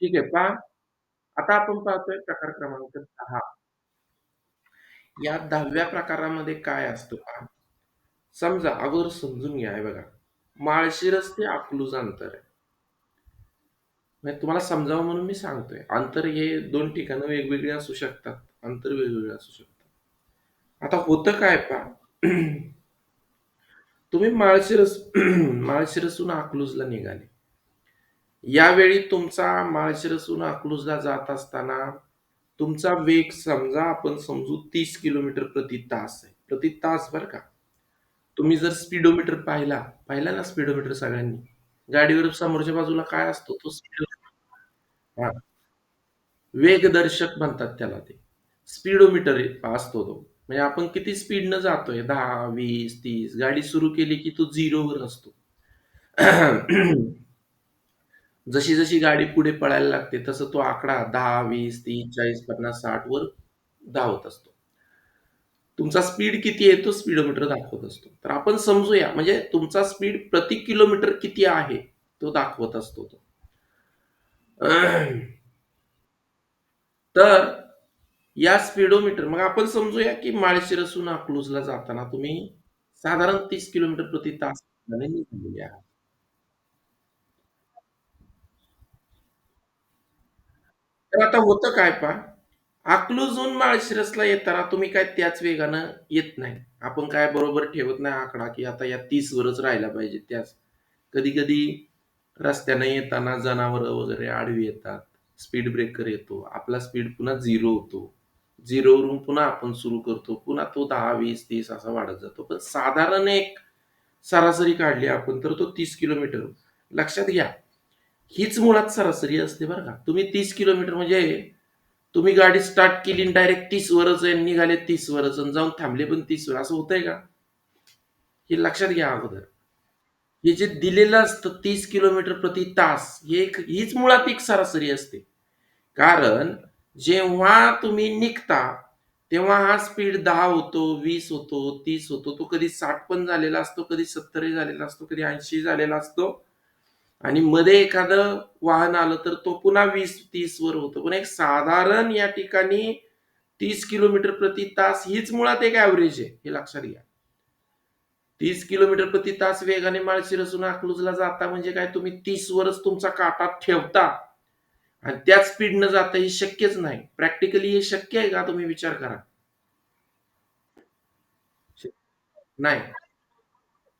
ठीक आहे. पहा, आता आपण पाहतोय प्रकार क्रमांक 10. या 10व्या प्रकारामध्ये काय असतं पहा. समजा अगोदर समजून घ्या, हे बघा. माळशिरस ते अकलूज अंतर आहे. म्हणजे तुम्हाला समजावं म्हणून मी सांगतोय. अंतर हे 2 ठिकाणं वेगवेगळी असू शकतात. अंतर वेगवेगळं असू शकतं. आता होतं काय पहा, तुम्ही माळशिरस माळशिरसहून अकलूजला निघाले. यावेळी तुमचा माळशिरसहून अकलूजला जात असताना तुमचा वेग समजा आपण समजू 30 किलोमीटर प्रति तास आहे. प्रति तास बरं का. तुम्ही जर स्पीडोमीटर पाहिला ना स्पीडोमीटर सगळ्यांनी? गाडीवर समोरच्या बाजूला काय असतो तो हां, वेगदर्शक म्हणतात त्याला ते. स्पीडोमीटर असतो तो. म्हणजे आपण किती स्पीडनं जातोय 10, 20, 30 गाडी सुरू केली की तो 0वर असतो. जशी-जशी गाडी पुढे पळायला लागते, तसं तो आकडा 10, 20, 30, 40, 50, 60 वर धावत असतो. तुमचा स्पीड किती आहे तो स्पीडोमीटर दाखवत असतो. तर आपण समजूया म्हणजे तुमचा स्पीड प्रति किलोमीटर किती आहे, तो दाखवत असतो तो. तर या स्पीडोमीटर मग आपण समजूया, की माळशिरसहून अकलूजला जाताना तुम्ही साधारण 30 किलोमीटर प्रति तास वेगाने निघालेले आहात. तर आता होतं काय पहा, अकलूजहून माळशिरसला येताना तुम्ही काय त्याच वेगानं येत नाही. आपण काय बरोबर ठेवत नाही आकडा, की आता या 30 वरच राहायला पाहिजे त्याच. कधी-कधी रस्त्याने येताना जनावरं वगैरे आडवी येतात. स्पीड ब्रेकर येतो. आपला स्पीड पुन्हा 0 होतो. 0 वरून पुन्हा आपण सुरू करतो. पुन्हा तो 10, 20, 30 असा वाढत जातो. पण साधारण एक सरासरी काढली आपण तर तो 30 किलोमीटर. लक्षात घ्या, हीच मुळात सरासरी असते बरं का. तुम्ही 30 किलोमीटर म्हणजे तुम्ही गाडी स्टार्ट केली आणि डायरेक्ट 30 वरच आहे, निघाले 30 वरच आणि जाऊन थांबले पण 30 वर असं होतंय का? हे लक्षात घ्या अगोदर. हे जे दिलेलं असतं 30 किलोमीटर प्रति तास हीच मुळात एक सरासरी असते. कारण जेव्हा तुम्ही निघता, तेव्हा हा स्पीड 10 होतो, 20 होतो, 30 होतो. तो कधी 60 पण झालेला असतो, कधी 70 ही झालेला असतो, कधी 80 झालेला असतो आणि मध्ये एखादं वाहन आलं तर तो पुन्हा 20-30 वर होतो. पण एक साधारण या ठिकाणी 30 किलोमीटर प्रति तास हीच मुळात एक ॲव्हरेज आहे, हे लक्षात घ्या. 30 किलोमीटर प्रति तास वेगाने माळशिरसहून अकलूजला जाता म्हणजे काय तुम्ही 30 वरच तुमचा काटा ठेवता आणि त्याच स्पीडनं जाता हे शक्यच नाही. प्रॅक्टिकली हे शक्य आहे का? तुम्ही विचार करा. नाही.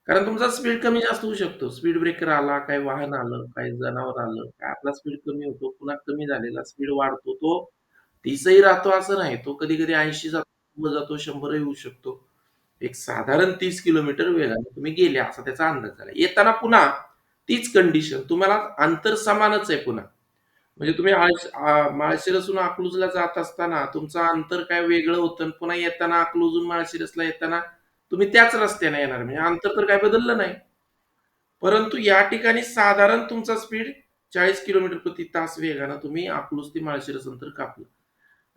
कारण तुमचा स्पीड कमी जास्त होऊ शकतो. स्पीड ब्रेकर आला, काही वाहन आलं, काही जनावर आलं, काय आपला स्पीड कमी होतो, पुन्हा कमी झालेला स्पीड वाढतो. तो 30 ही राहतो असं नाही. तो कधी-कधी 80 जातो, 100 ही होऊ शकतो. एक साधारण 30 किलोमीटर वेगाने तुम्ही गेले असा त्याचा अंदाज झाला. येताना पुन्हा तीच कंडिशन तुम्हाला अंतर समानच आहे पुन्हा. म्हणजे तुम्ही माळशिरसहून अकलूजला जात असताना तुमचं अंतर काय वेगळं होतं आणि पुन्हा येताना अकलूजहून माळशिरसला येताना तुम्ही त्याच रस्त्याने येणार म्हणजे अंतर तर काही बदललं नाही. परंतु या ठिकाणी साधारण तुमचा स्पीड 40 किलोमीटर प्रति तास वेगानं तुम्ही अकलूज ते माळशिरस अंतर कापलं.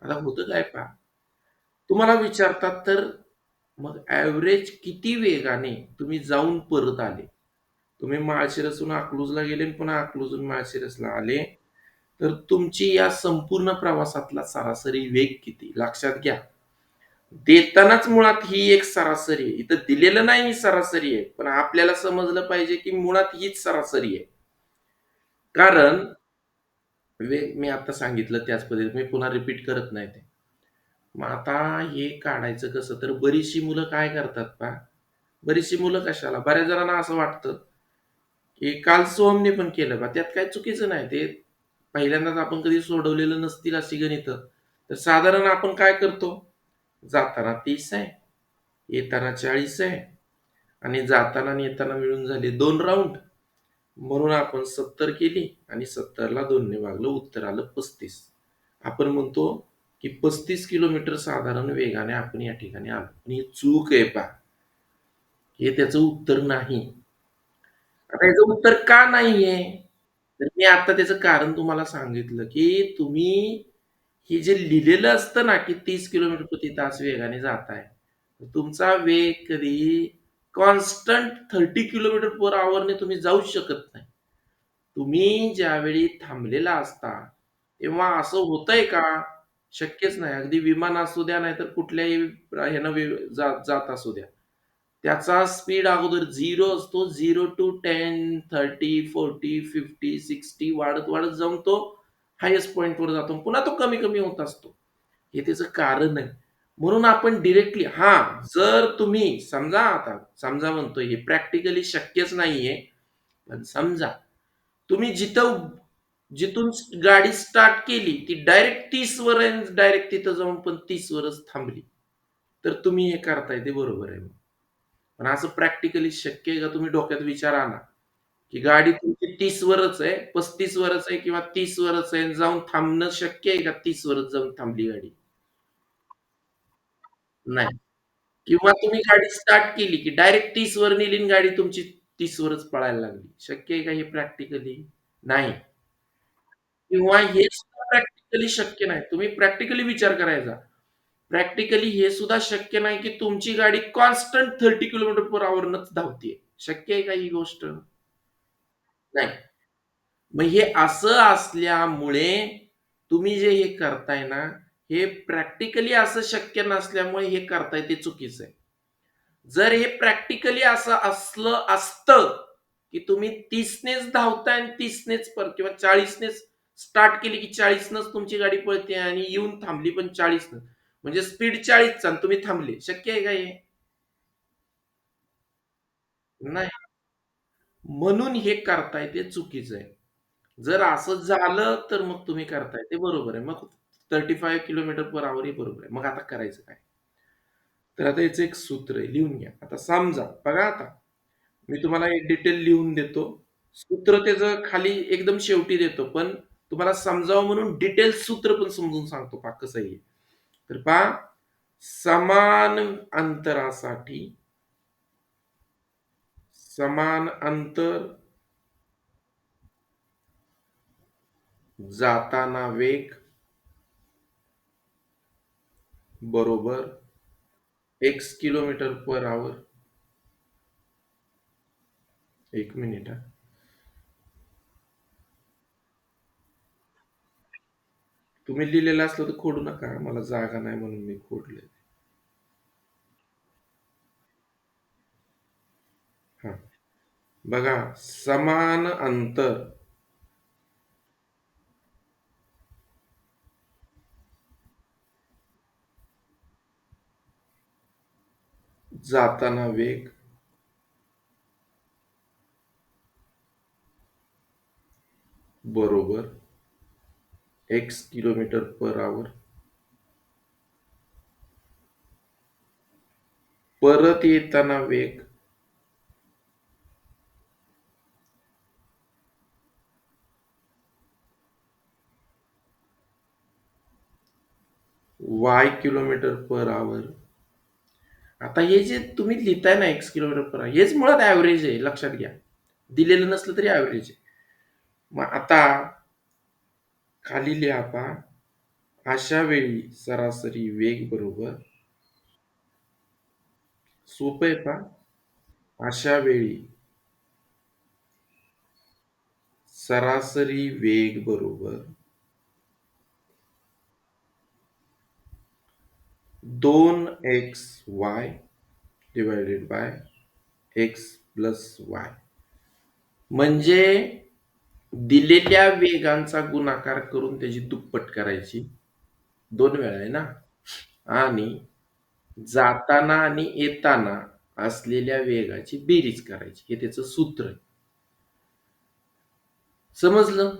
आता होतं काय पहा, तुम्हाला विचारतात तर मग ॲव्हरेज किती वेगाने तुम्ही जाऊन परत आले? तुम्ही माळशिरसहून अकलूजला गेले आणि पुन्हा अकलूजहून माळशिरसला आले, तर तुमची या संपूर्ण प्रवासातला सरासरी वेग किती? लक्षात घ्या. देतानाच मुळात ही एक सरासरी आहे. इथं दिलेलं नाही ही सरासरी आहे. पण आपल्याला समजलं पाहिजे, की मुळात हीच सरासरी आहे. कारण वेग मी आता सांगितलं त्याच पद्धतीने मी पुन्हा रिपीट करत नाही ते. मग आता हे काढायचं कसं? तर बरीचशी मुलं काय करतात पहा, बरीचशी मुलं कशाला बऱ्याच जणांना असं वाटतं, की काल सोहमने पण केलं बा, त्यात काही चुकीचं नाही. ते पहिल्यांदाच आपण कधी सोडवलेलं नसतील अशी गणितं. तर साधारण आपण काय करतो? जाताना 30 आहे, येताना 40 आहे आणि जाताना आणि येताना मिळून झाले 2 राउंड. म्हणून आपण 70 केली आणि 70ला 2 ने भागलं, उत्तर आलं 35. आपण म्हणतो, की 35 किलोमीटर साधारण वेगाने आपण या ठिकाणी आलो. पण ही चूक आहे पहा. हे त्याचं उत्तर नाही. आता याचं उत्तर का नाहीये? तर मी आता त्याचं कारण तुम्हाला सांगितलं, की तुम्ही हे जे लिहिलेलं असतं ना, की 30 किलोमीटर प्रति तास वेगाने जाताय. तुमचा वेग कधी कॉन्स्टंट 30 किलोमीटर पर हॉवरने तुम्ही जाऊच शकत नाही. तुम्ही ज्यावेळी थांबलेला असता, तेव्हा असं होतंय का? शक्यच नाही. अगदी विमान असू द्या, नाहीतर कुठल्याही ह्यानं जात असू द्या. त्याचा स्पीड अगोदर 0 असतो. 0 टू 10, 30, 40, 50, 60 वाढत-वाढत जाऊन तो हायेस्ट पॉइंटवर जातो. पुन्हा तो कमी-कमी होत असतो. हे त्याचं कारण आहे. म्हणून आपण डायरेक्टली हां, जर तुम्ही समजा आता समजा म्हणतोय हे प्रॅक्टिकली शक्यच नाहीये. पण समजा तुम्ही जिथून गाडी स्टार्ट केली, ती डायरेक्ट 30 वर आहे डायरेक्ट तिथं जाऊन पण 30 वरच थांबली. तर तुम्ही हे करताय ते बरोबर आहे. पण असं प्रॅक्टिकली शक्य आहे का? तुम्ही डोक्यात विचार आणा, की गाडी तुमची 30 वरच आहे, 35 वरच आहे किंवा 30 वरच आहे आणि जाऊन थांबणं शक्य आहे का 30 वरच जाऊन थांबली गाडी? नाही. किंवा तुम्ही गाडी स्टार्ट केली, की डायरेक्ट 30 वर नेली आणि गाडी तुमची 30 वरच पळायला लागली. शक्य आहे का हे प्रॅक्टिकली? नाही. किंवा हे सुद्धा प्रॅक्टिकली शक्य नाही. तुम्ही प्रॅक्टिकली विचार करायचा. प्रॅक्टिकली हे सुद्धा शक्य नाही, की तुमची गाडी कॉन्स्टंट 30 किलोमीटर पर हॉरनच धावतीये. शक्य आहे का ही गोष्ट? नाही. मग हे असं असल्यामुळे तुम्ही जे हे करताय ना, हे प्रॅक्टिकली असं शक्य नसल्यामुळे हे करताय ते चुकीचं आहे. जर हे प्रॅक्टिकली असं असलं असतं, की तुम्ही 30 नेच धावताय आणि 30 नेच किंवा 40 नेच स्टार्ट केली, की 40 नच तुमची गाडी पळते आणि येऊन थांबली पण 40 न. म्हणजे स्पीड 40 चा आणि तुम्ही थांबले. शक्य आहे का हे? नाही. म्हणून हे करताय ते चुकीचं आहे. जर असं झालं, तर मग तुम्ही करताय ते बरोबर आहे. मग 35 किलोमीटर पर हॉवर ही बरोबर आहे. मग आता करायचं काय? तर आता याचं एक सूत्र आहे, लिहून घ्या. आता समजा बघा आता, मी तुम्हाला एक डिटेल लिहून देतो. सूत्र त्याचं खाली एकदम शेवटी देतो. पण तुम्हाला समजावं म्हणून डिटेल सूत्र पण समजून सांगतो पहा कसं आहे. तर पहा, समान अंतरासाठी समान अंतर जाताना वेग बरोबर एक्स किलोमीटर पर आवर. एक मिनिट हा. तुम्ही लिहिलेलं असलं तर खोडू नका. मला जागा नाही म्हणून मी खोडले. हा. बघा, समान अंतर जाताना वेग बरोबर एक्स किलोमीटर पर आवर. परत येताना वेग वाय किलोमीटर पर आवर. आता हे जे तुम्ही लिहिताय ना एक्स किलोमीटर पर आवर, हेच मुळात ॲव्हरेज आहे लक्षात घ्या. दिलेलं नसलं तरी ॲव्हरेज आहे. मग आता खाली लिहा पहा. अशा वेळी सरासरी वेग बरोबर सोपं आहे पहा. अशा वेळी सरासरी वेग बरोबर 2xy divided by x plus y. म्हणजे दिलेल्या वेगांचा गुणाकार करून त्याची दुप्पट करायची. 2 वेळा आहे ना? आणि जाताना आणि येताना असलेल्या वेगाची बेरीज करायची. हे त्याचं सूत्र आहे. समजलं?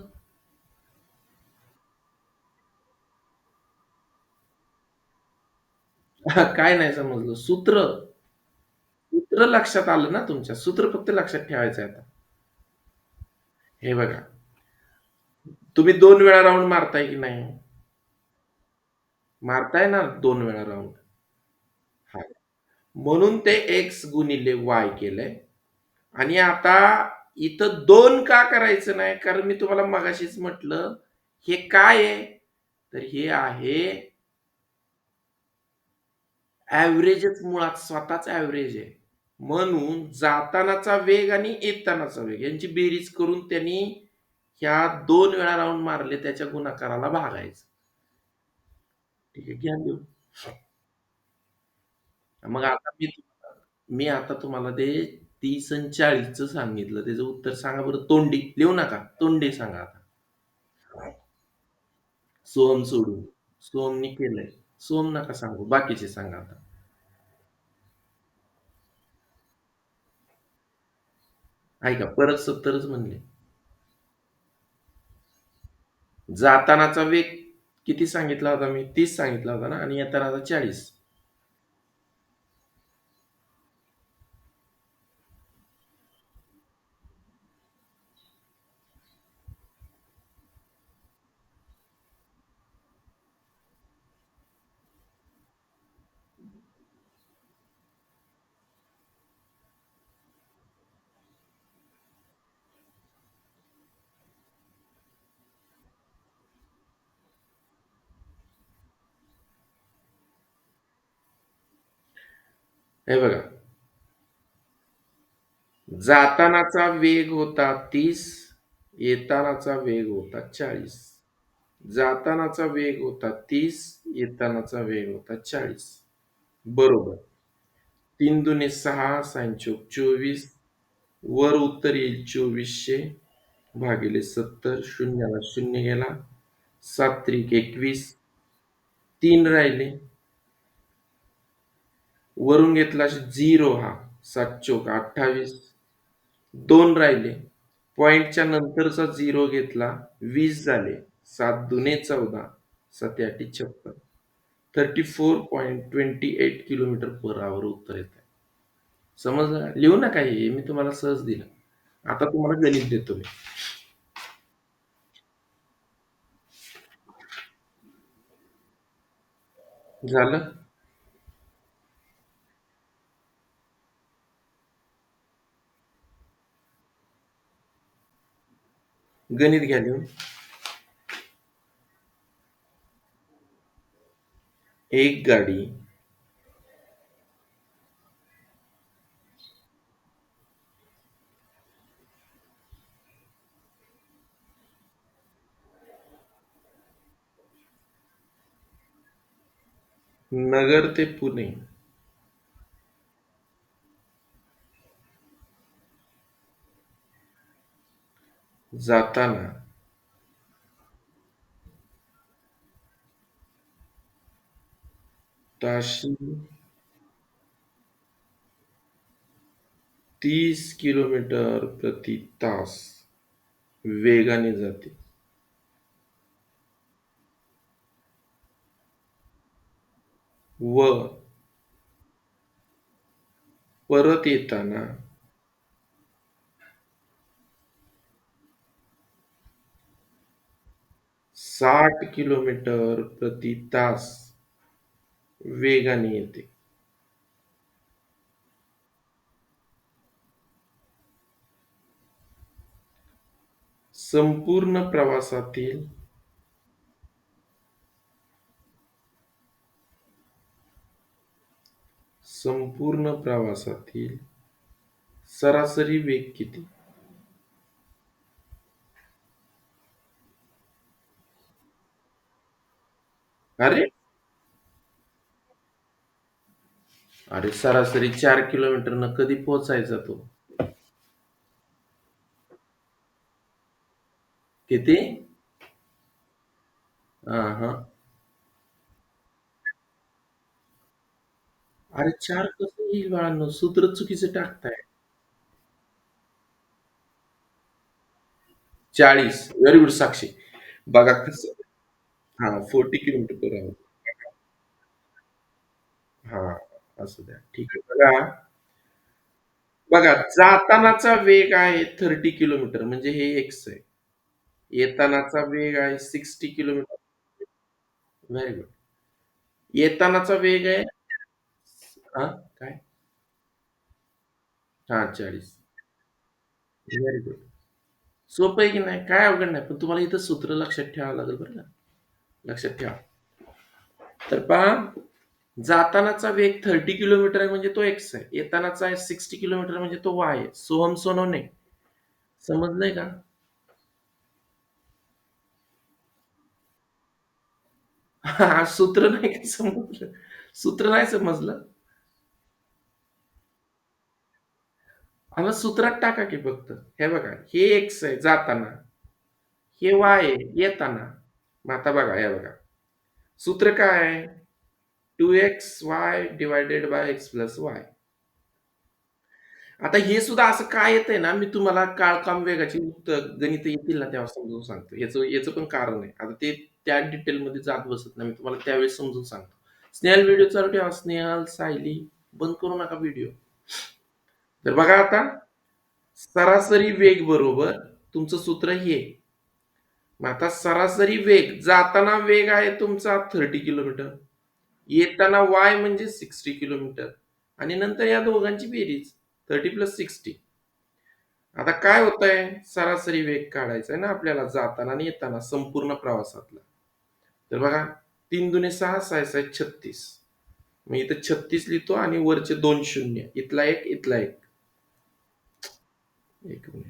काय नाही समजलं? सूत्र लक्षात आलं ना तुमच्या? सूत्र फक्त लक्षात ठेवायचं आहे आता. हे बघा, तुम्ही 2 वेळा राउंड मारताय की नाही? मारताय ना 2 वेळा राउंड? हां. म्हणून ते एक्स गुणिले वाय केलंय. आणि आता इथं 2 का करायचं नाही? कारण मी तुम्हाला मगाशीच म्हटलं, हे काय आहे? तर हे आहे ॲव्हरेजच मुळात स्वतःच ॲव्हरेज आहे. म्हणून जातानाचा वेग आणि येतानाचा वेग यांची बेरीज करून त्यांनी ह्या 2 वेळा राउंड मारले त्याच्या गुणाकाराला भागायचं. ठीक आहे, घ्या लिहून. मग आता मी आता तुम्हाला ते 30 आणि 40चं सांगितलं. त्याचं उत्तर सांगा बरं तोंडी. लिहू नका. तोंडी सांगा आता. सोहम सोडून. सोहमनी केलंय. सोहम नका सांगू. बाकीचे सांगा आता. ऐका परत 70च म्हणले. जातानाचा वेग किती सांगितला होता मी? 30 सांगितला होता ना आणि येतानाचा 40. हे बघा. जातानाचा वेग होता 30, येतानाचा वेग होता 40. जातानाचा वेग होता 30, येतानाचा वेग होता 40. बरोबर. 3 दुने 6, 6 चोक 24. वर उत्तर येईल 2400 भागिले 70. शून्याला शून्य गेला. 7 त्रिक 21. 3 राहिले. वरून घेतला 0 हा. 7 चोक 28. 2 राहिले. पॉइंटच्या नंतरचा 0 घेतला 20 झाले. 7 दुने 14. 7 आठी 56. 34.28 किलोमीटर पर आवर उत्तर येत आहे. समजलं? लिहू नका हे मी तुम्हाला सहज दिलं. आता तुम्हाला गणित देतो मी. झालं? गणित घ्या लिहून. एक गाडी नगर ते पुणे जाताना ताशी 30 किलोमीटर प्रति तास वेगाने जाते व परत येताना 60 किलोमीटर प्रति तास वेगाने येते. संपूर्ण प्रवासातील संपूर्ण प्रवासातील सरासरी वेग किती? अरे अरे सरासरी 4 किलोमीटरनं कधी पोहोचायचा तो? किती? हां. अरे 4 कसं येईल बाळांनो? सूत्र चुकीचं टाकताय. 40 व्हेरी गुड साक्षी. बघा कसं हां, 40 किलोमीटर पर आवर. हां, असू द्या. ठीक आहे. बघा, बघा जातानाचा वेग आहे 30 किलोमीटर म्हणजे हे एक्स आहे. येतानाचा वेग आहे 60 किलोमीटर. Very good. येतानाचा वेग आहे हां, काय? हां, 40. Very good. सोपं आहे की नाही? काय अवघड नाही. पण तुम्हाला इथं सूत्र लक्षात ठेवावं लागेल बरं का. लक्षात ठेवा. तर पहा जातानाचा वेग 30 किलोमीटर आहे म्हणजे तो एक्स आहे. येतानाचा आहे 60 किलोमीटर म्हणजे तो वाय आहे. सोहम सोनवणे समजलंय का? हां, सूत्र नाही का समजलं? सूत्र नाही समजलं? मग सूत्रात टाका की फक्त. हे बघा, हे एक्स आहे जाताना, हे वाय आहे येताना. मग आता बघा, हे बघा. सूत्र काय आहे? 2xy divided by x plus y. आता हे सुद्धा असं काय येतंय ना, मी तुम्हाला काळ-काम वेगाची गणितं येतील ना, तेव्हा समजावून सांगतो. याचं याचं पण कारण आहे. आता ते त्या डिटेलमध्ये जात बसत नाही. मी तुम्हाला त्यावेळेस समजून सांगतो. स्नेहल व्हिडिओ चालू ठेवा. स्नेहल, सायली बंद करू नका व्हिडिओ. तर बघा आता, सरासरी वेग बरोबर तुमचं सूत्र हे. मग आता सरासरी वेग, जाताना वेग आहे तुमचा 30 किलोमीटर. येताना वाय म्हणजे 60 किलोमीटर आणि नंतर या दोघांची बेरीज 30 प्लस 60. आता काय होतंय? सरासरी वेग काढायचा आहे ना आपल्याला जाताना आणि येताना संपूर्ण प्रवासातला. तर बघा 3 दुने 6, 6 6 36. मग इथं 36 लिहितो आणि वरचे 2 शून्य. इथला 1, इथला 1. एक मिनिट.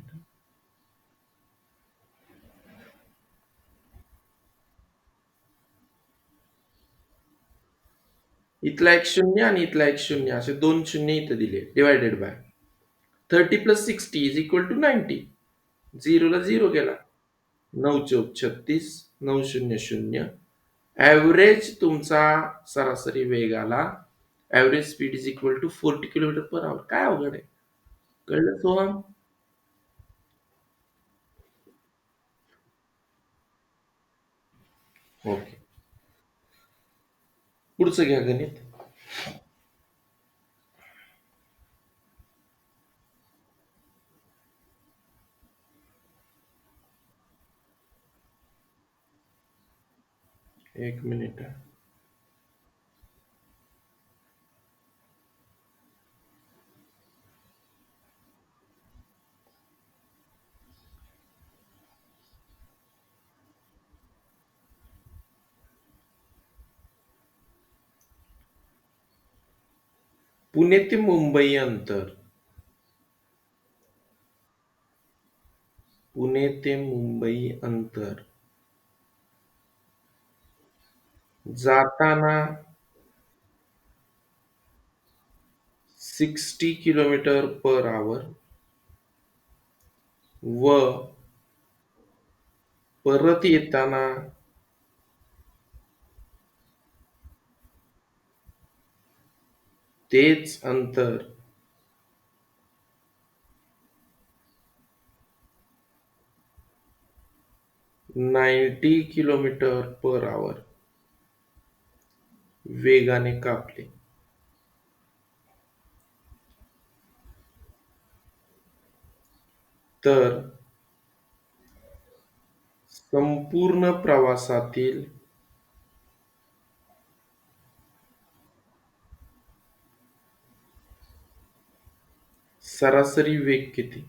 इथला 1 शून्य आणि इथला 1 शून्य असे 2 शून्य इथं दिले divided by 30 plus 60 is equal to 90. 0 ला 0 गेला. 9 चौक 36, 9 शून्य शून्य. ॲव्हरेज तुमचा सरासरी वेग आला. Average speed is equal to 40 kilometre per hour. काय अवघड आहे? कळलं सोहम? ओके. पुढचं घ्या गणित. एक मिनिट. पुणे ते मुंबई अंतर. पुणे ते मुंबई अंतर. जाताना 60 किलोमीटर पर आवर व परत येताना तेच अंतर 90 किलोमीटर पर आवर वेगाने कापले. तर संपूर्ण प्रवासातील सरासरी वेग किती?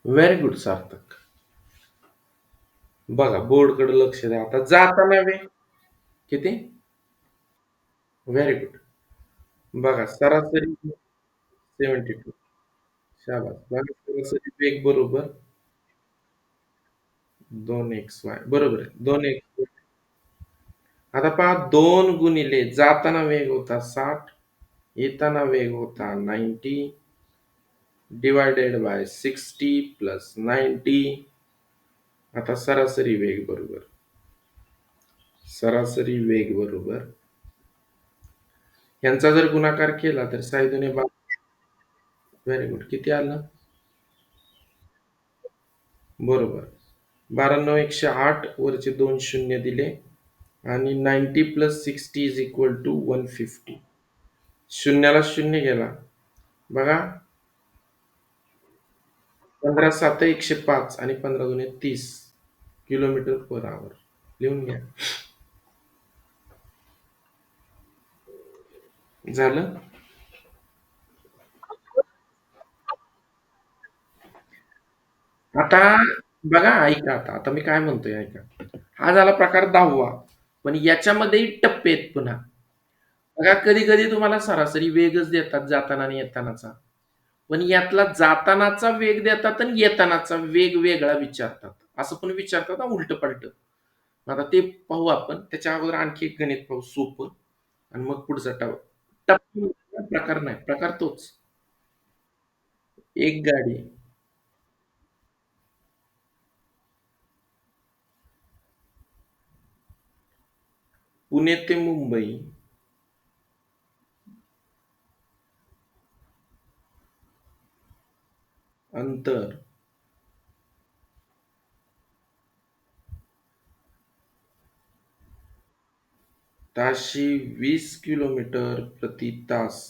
व्हेरी गुड सार्थक. बघा बोर्डकडे लक्ष द्या. आता जाताना वेग किती? Very good. बघा सरासरी 72. शाबास. बघा सरासरी वेग बरोबर 2xy. बरोबर आहे. 2x. आता पहा 2 गुणिले जाताना वेग होता 60, येताना वेग होता 90 डिवायडेड बाय 60 प्लस 90. आता सरासरी वेग बरोबर यांचा जर गुणाकार केला तर साई व्हेरी गुड. किती आलं? बरोबर. 12 9 108 वरचे 2 शून्य दिले आणि 90 प्लस 60 इज इक्वल टू 150. शून्याला शून्य गेला. बघा 15 7 105 आणि 15 दुणे 30 किलोमीटर पर आवर. लिहून घ्या. झालं? आता बघा ऐका आता मी काय म्हणतोय ऐका. हा झाला प्रकार 10वा. पण याच्यामध्येही टप्पे आहेत पुन्हा. बघा कधी-कधी तुम्हाला सरासरी वेगच देतात जाताना आणि येतानाचा. पण यातला जातानाचा वेग देतात आणि येतानाचा वेग वेगळा विचारतात. असं पण विचारतात ना उलटं-पालटं. आता ते पाहू आपण. त्याच्या अगोदर आणखी एक गणित पाहू सोपं आणि मग पुढचा टप्पा प्रकार नाही. प्रकार तोच. एक गाडी पुणे ते मुंबई अंतर ताशी 20 किलोमीटर प्रति तास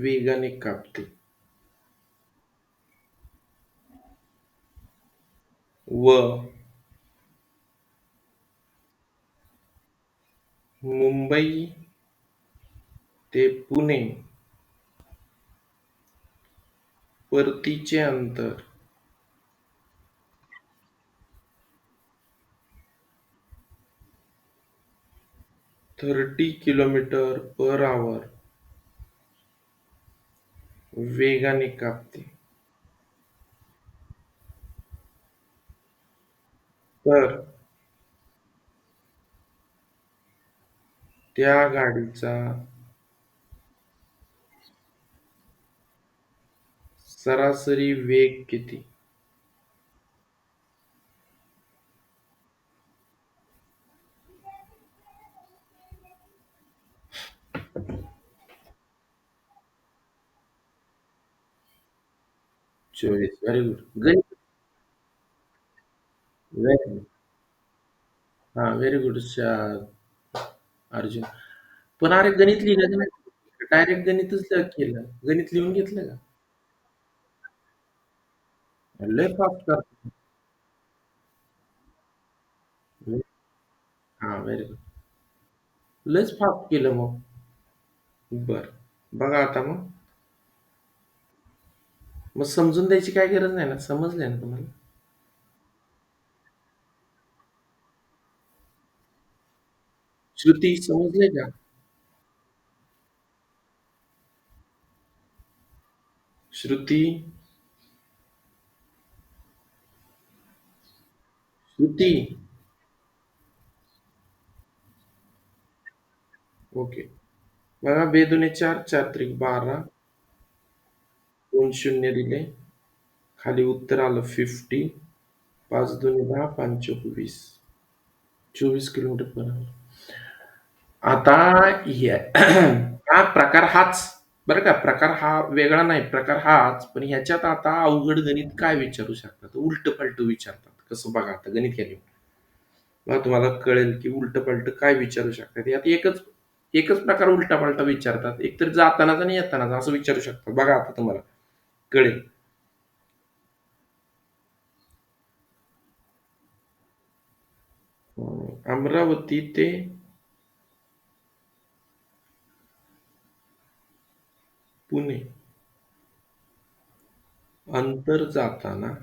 वेगाने कापते व मुंबई ते पुणे परतीचे अंतर 30 किलोमीटर पर आवर वेगाने कापते. तर त्या गाडीचा सरासरी वेग किती? 24. Very good. गणित व्हेरी गुड. हां, व्हेरी गुड अर्जुन. पण अरे गणित लिहिलं नाही. डायरेक्ट गणितच केलं. गणित लिहून घेतलं का? लय फास्ट करतो. हां, व्हेरी गुड. लयच फास्ट केलं मग. बरं. बघा आता मग समजून द्यायची काही गरज नाही ना. समजलंय ना तुम्हाला? श्रुती समजले का? श्रुती, श्रुती. ओके. बघा 2 दुणे 4, 4 त्रिक 12, 2 शून्य दिले. खाली उत्तर आलं 50. 5 दुणे 10, 5 चोक 20. 24 किलोमीटर पर आवर. आता हा प्रकार हाच बरं का प्रकार हा वेगळा नाही प्रकार हाच पण ह्याच्यात आता अवघड गणित काय विचारू शकतात उलट पलट विचारतात कसं बघा आता गणित केले मग तुम्हाला कळेल की उलट पलट काय विचारू शकतात यात एकच एकच प्रकार उलटा पलटा विचारतात एक तर जातानाच आणि येतानाच असं विचारू शकतात बघा आता तुम्हाला कळेल अमरावती ते पुणे अंतर जाताना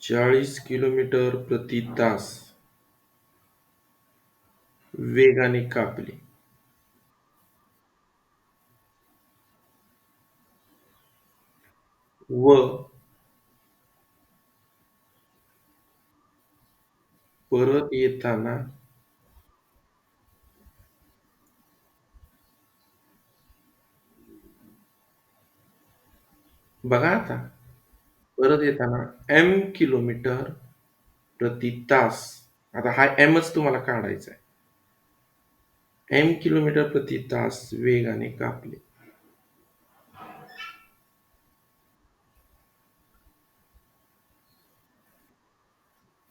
40 किलोमीटर प्रति तास वेगाने कापली व परत येताना बघा आता परत येताना एम किलोमीटर प्रति तास आता हा एमच तुम्हाला काढायचा आहे एम किलोमीटर प्रति तास वेगाने कापले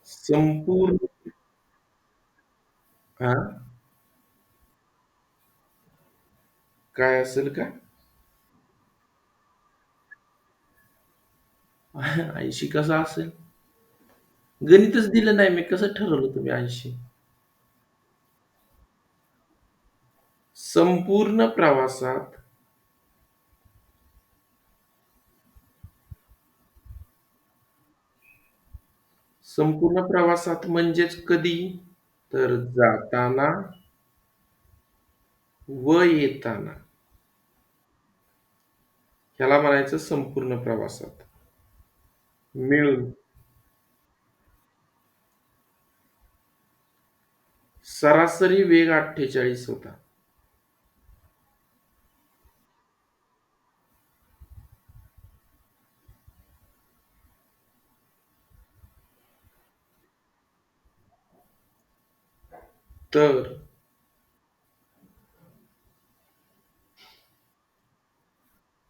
संपूर्ण हां, काय असेल का? 80 कसा असेल? गणितच दिलं नाही मी कसं ठरवलं तुम्ही 80? संपूर्ण प्रवासात संपूर्ण प्रवासात म्हणजेच कधी? तर जाताना व येताना ह्याला म्हणायचं संपूर्ण प्रवासात मिळून. सरासरी वेग 48 होता. तर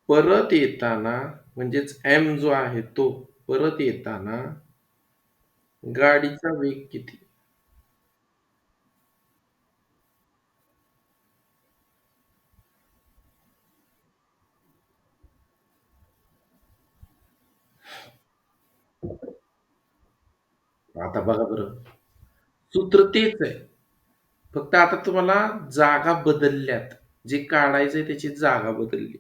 परत येताना म्हणजेच एम जो आहे तो परत येताना गाडीचा वेग किती? आता बघा बरं, सूत्र तेच आहे. फक्त आता तुम्हाला जागा बदलल्यात. जे काढायचंय त्याची जागा बदलली.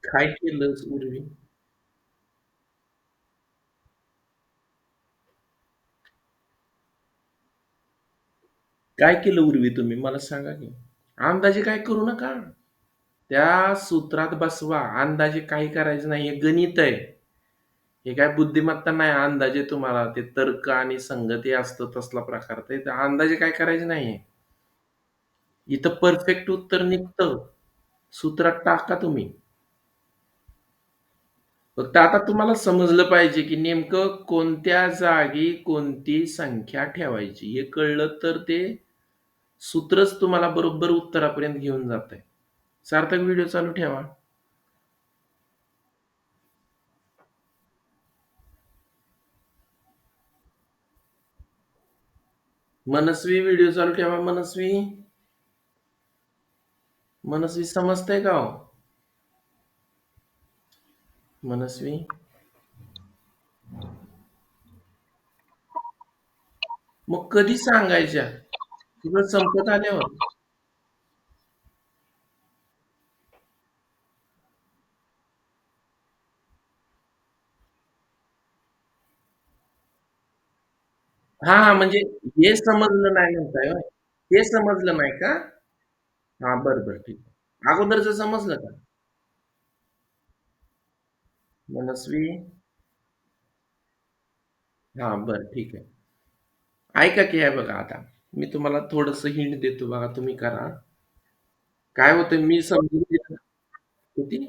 काय केलं उर्वी? काय केलं उर्वी तुम्ही मला सांगा की? अंदाजे काय करू नका. त्या सूत्रात बसवा. अंदाजे काही करायचं नाही. हे गणित आहे. हे काय बुद्धिमत्ता नाही. अंदाजे तुम्हाला ते तर्क आणि संगती असतं तसला प्रकार. ते अंदाजे काय करायचं नाहीये. इथं परफेक्ट उत्तर निघतं. सूत्रात टाका तुम्ही. फक्त आता तुम्हाला समजलं पाहिजे, की नेमकं कोणत्या जागी कोणती संख्या ठेवायची. हे कळलं तर ते सूत्रच तुम्हाला बरोबर उत्तरापर्यंत घेऊन जातंय. सार्थक व्हिडिओ चालू ठेवा. मनस्वी व्हिडिओ चालू ठेवा. मनस्वी, मनस्वी समजतंय का हो? मनस्वी, मग कधी सांगायच्या? सगळं संपत आल्यावर. म्हणजे हे समजलं नाही म्हणताय होय? हे समजलं नाही का? हां, बरं, बरं. ठीक आहे. अगोदरचं समजलं का? मनस्वी, हां, बरं ठीक आहे. ऐका की हे बघा आता, मी तुम्हाला थोडंसं हिंट देतो बघा तुम्ही करा. काय होतं मी समजून घेतलं किती?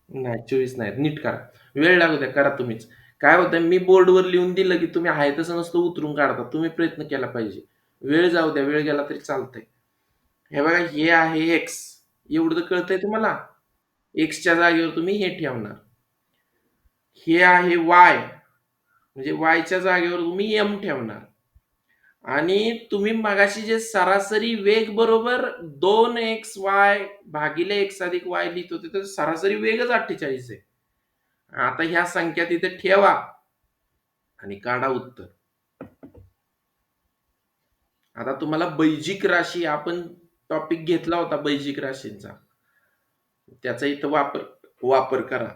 नाही 24 नाही. नीट करा. वेळ लागू द्या, करा तुम्हीच. काय होतं मी बोर्डवर लिहून दिलं, की तुम्ही आहे तसं नसतं उतरून काढता. तुम्ही प्रयत्न केला पाहिजे. वेळ जाऊ द्या, वेळ गेला तरी चालतंय. हे बघा हे आहे एक्स. एवढं तर कळतंय तुम्हाला? एक्सच्या जागेवर तुम्ही हे ठेवणार. हे आहे वाय म्हणजे वायच्या जागेवर तुम्ही एम ठेवणार. आणि तुम्ही मगाशी जे सरासरी वेग बरोबर 2xy भागिले x अधिक y लिहित होते, तर सरासरी वेगच 48 आहे. आता ह्या संख्या तिथे ठेवा आणि काढा उत्तर. आता तुम्हाला बैजिक राशी आपण टॉपिक घेतला होता बैजिक राशींचा. त्याचा इथं वापर वापर करा.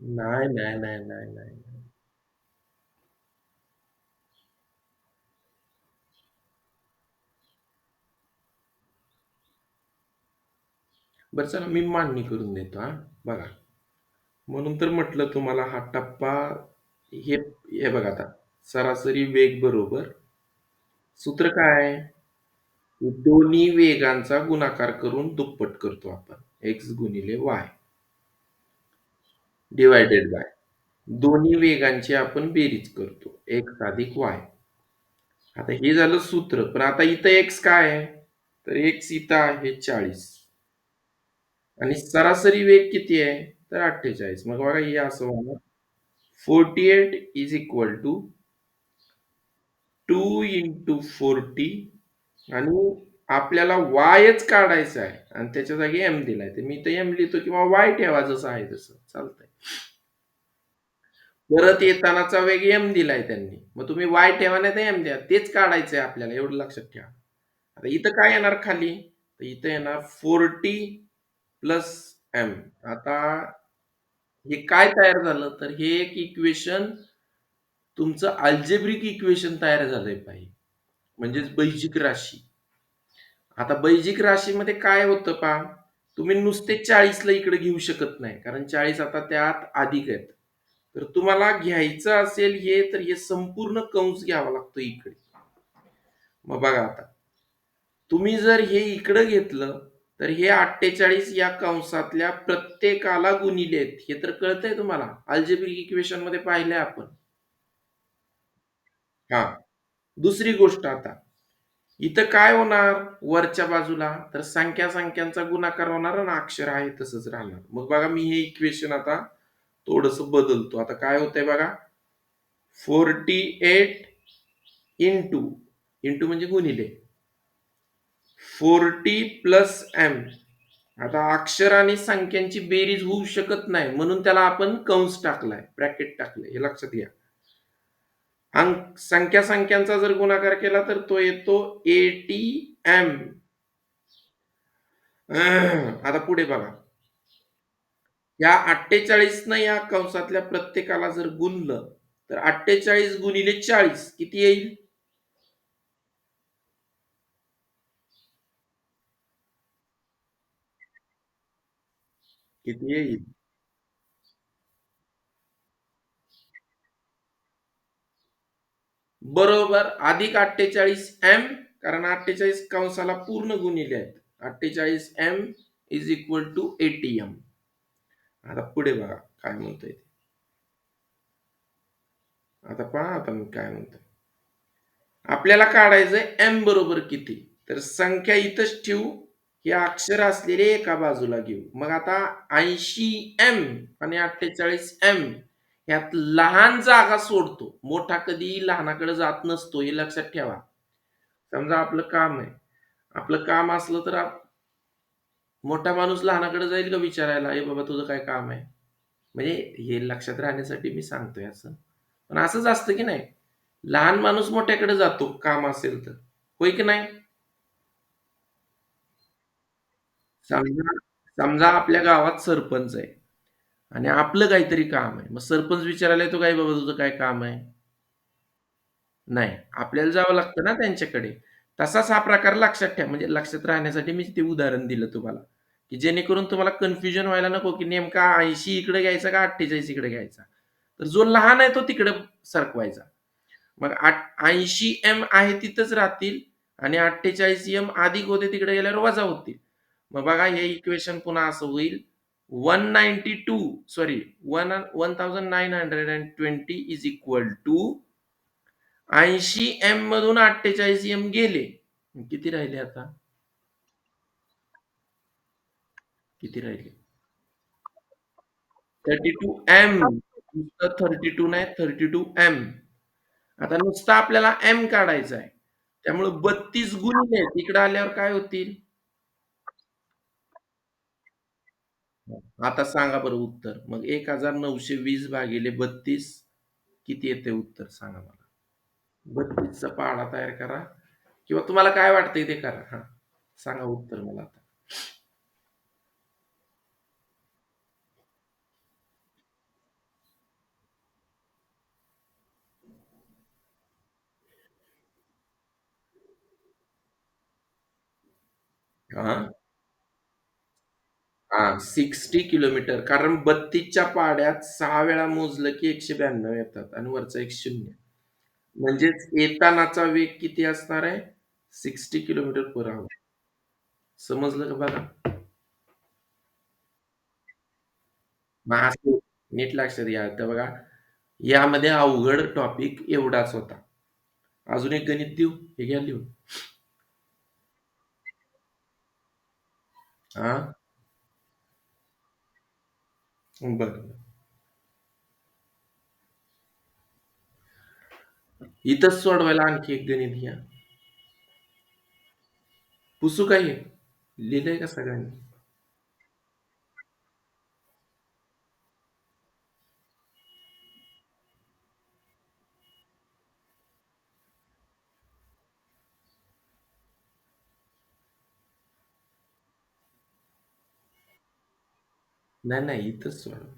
नाही, नाही, नाही, नाही, नाही. बरं चला मी मांडणी करून देतो हां. बघा. म्हणून तर म्हटलं तुम्हाला हा टप्पा हे हे बघा आता सरासरी वेग बरोबर सूत्र काय आहे? दोन्ही वेगांचा गुणाकार करून दुप्पट करतो आपण. एक्स गुणिले वाय डिव्हायडेड बाय दोन्ही वेगांची आपण बेरीज करतो. एक्स अधिक वाय. आता हे झालं सूत्र. पण आता इथं एक्स काय आहे? तर एक्स इथं आहे 40 आणि सरासरी वेग किती आहे? तर 48. मग बघा हे असं होणार 48 इज इक्वल टू 2 इंटू 40 आणि आपल्याला वायच काढायचा आहे आणि त्याच्या जागी एम दिलाय. तर मी तर एम लिहितो किंवा वाय ठेवा जसं आहे तसं चालतंय. परत येतानाचा वेग एम दिलाय त्यांनी. मग तुम्ही वाय ठेवा नाही तर एम द्या. तेच काढायचंय आपल्याला एवढं लक्षात ठेवा. आता इथं काय येणार खाली? तर इथं येणार 40 प्लस एम. आता हे काय तयार झालं? तर हे एक इक्वेशन तुमचं अल्जेब्रिक इक्वेशन तयार झालंय पाहिजे. म्हणजेच बैजिक राशी. आता बैजिक राशीमध्ये काय होतं पहा, तुम्ही नुसते 40ला इकडे घेऊ शकत नाही. कारण 40 आता त्यात अधिक आहेत. तर तुम्हाला घ्यायचं असेल हे, तर हे संपूर्ण कंस घ्यावा लागतो इकडे. मग बघा आता, तुम्ही जर हे इकडं घेतलं, तर हे 48 या कंसातल्या प्रत्येकाला गुणिले आहेत. हे तर कळतंय तुम्हाला. अल्जेब्रिक इक्वेशन मध्ये पाहिलंय आपण. हा. दुसरी गोष्ट आता, इथं काय होणार वरच्या बाजूला? तर संख्या संख्यांचा गुणाकार होणार आणि अक्षर आहे तसंच राहणार. मग बघा मी हे इक्वेशन आता थोडस बदलतो. आता काय होतंय बघा 48 इंटू इंटू म्हणजे गुणिले 40 प्लस एम. आता अक्षर आणि संख्यांची बेरीज होऊ शकत नाही म्हणून त्याला आपण कंस टाकलाय ब्रॅकेट टाकलंय हे लक्षात घ्या. अंक संख्या संख्यांचा जर गुणाकार केला तर तो येतो 80 एम. आता पुढे बघा या 48 न या कंसातल्या प्रत्येकाला जर गुणलं तर 48 गुणिले 40 किती येईल? किती येईल? बरोबर अधिक 48 एम कारण 48 कंसाला पूर्ण गुणिले आहेत. 48 M is equal to 80 M. आता पुढे बघा काय म्हणतोय ते. आता पहा आता मी काय म्हणतोय. आपल्याला काढायचंय एम बरोबर किती? तर संख्या इथंच ठेवू. हे अक्षर असलेले एका बाजूला घेऊ. मग आता 80 एम आणि 48 एम यात लहान जागा सोडतो. मोठा कधीही लहानाकडे जात नसतो हे लक्षात ठेवा. समजा आपलं काम आहे. आपलं काम असलं तर मोठा माणूस लहानाकडे जाईल का विचारायला, "ए बाबा तुझं काय काम आहे?" म्हणजे हे लक्षात राहण्यासाठी मी सांगतोय असं. पण असंच असतं की नाही? लहान माणूस मोठ्याकडे जातो काम असेल तर. होय की नाही? समजा समजा आपल्या गावात सरपंच आहे आणि आपलं काहीतरी काम आहे. मग सरपंच विचारायला येतो, "काय बाबा तुझं काय काम आहे?" नाही. आपल्याला जावं लागतं ना त्यांच्याकडे. तसाच हा प्रकार लक्षात ठेवा. म्हणजे लक्षात राहण्यासाठी मी ते उदाहरण दिलं तुम्हाला, की जेणेकरून तुम्हाला कन्फ्युजन व्हायला नको, की नेमका 80 इकडे घ्यायचा का 48 इकडे घ्यायचा. तर जो लहान आहे तो तिकडे सरकवायचा. मग 80 एम आहे तिथंच राहतील आणि 48 एम अधिक होते तिकडे गेल्यावर वजा होतील. मग बघा हे इक्वेशन पुन्हा असं होईल 192 sorry 1920 is equal to 80 M मधून 48 एम गेले. किती राहिले आता? किती राहिले? 32 एम. नुसतं 32 नाही 32 एम. आता नुसता आपल्याला एम काढायचा आहे. त्यामुळे 32 गुणिले तिकडे आल्यावर काय होतील? आता सांगा बरं उत्तर. मग 1920 भागिले 32 किती येते उत्तर सांगा मला? 32 चा पाढा तयार करा किंवा तुम्हाला काय वाटतंय ते करा. हां. सांगा उत्तर मला आता. हां. 60 किलोमीटर कारण 32च्या पाढ्यात 6 वेळा मोजलं की 192 येतात आणि वरचा एक 0. म्हणजेच येतानाचा वेग किती असणार आहे? 60 किलोमीटर पर आवर. समजलं का बघा? मग असं नीट लक्षात घ्या. तर बघा, यामध्ये अवघड टॉपिक एवढाच होता. अजून एक गणित देऊ? हे घ्या लिहून. हां, बरं. इथंच सोडवायला आणखी एक गणित घ्या. पुसू का हे? लिहिलंय का सगळ्यांनी? नाही, नाही. इथंच सोडवा.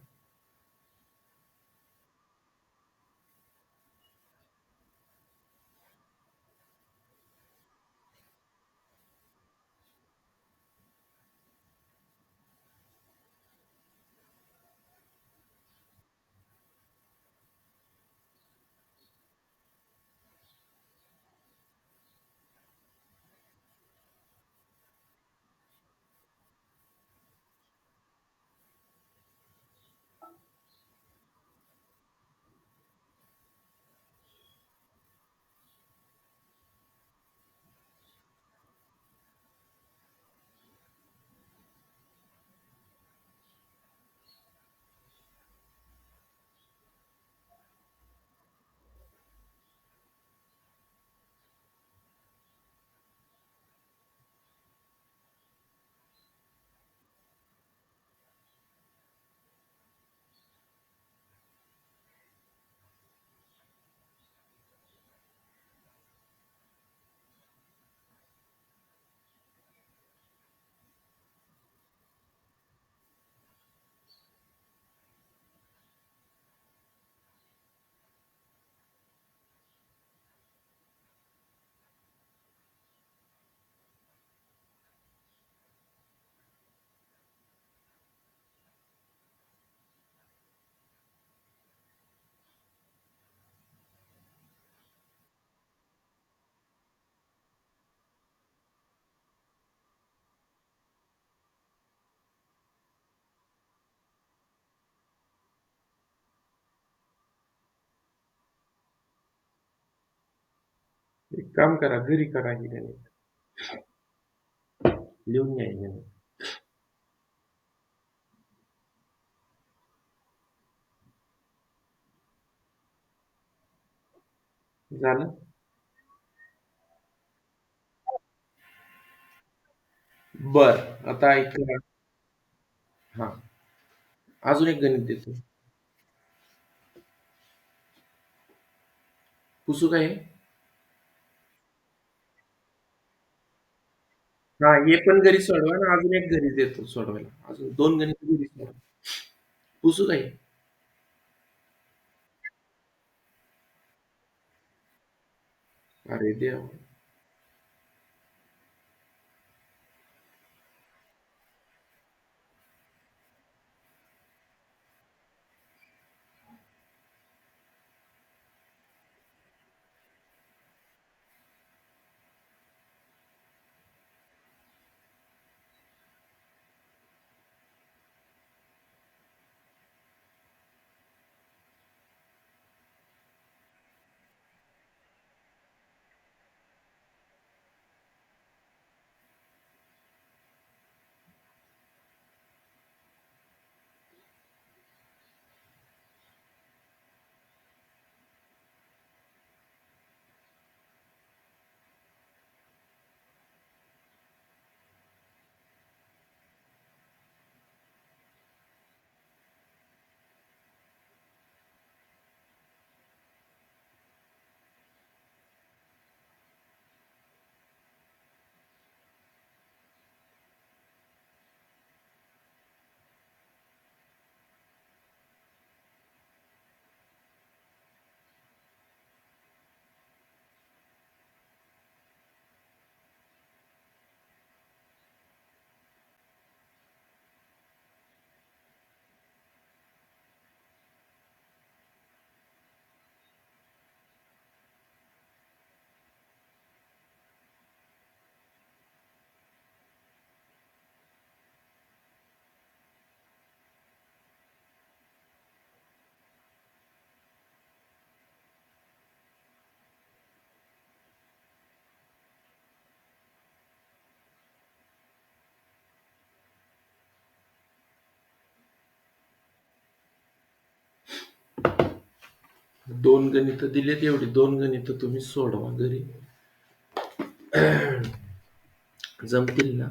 एक काम करा, घरी करा हे गणित. लिहून घ्या हे गणित. झालं? बरं. आता ऐका. हां. अजून एक गणित देतो. पुसू का हे? हां, हे पण घरी सोडवा आणि अजून एक घरी देतो सोडवायला. अजून 2 गणित घरी सोडवा. पुसू का हे? अरे देवा! 2 गणितं दिलेत एवढी 2 गणितं तुम्ही सोडवा घरी. जमतील ना?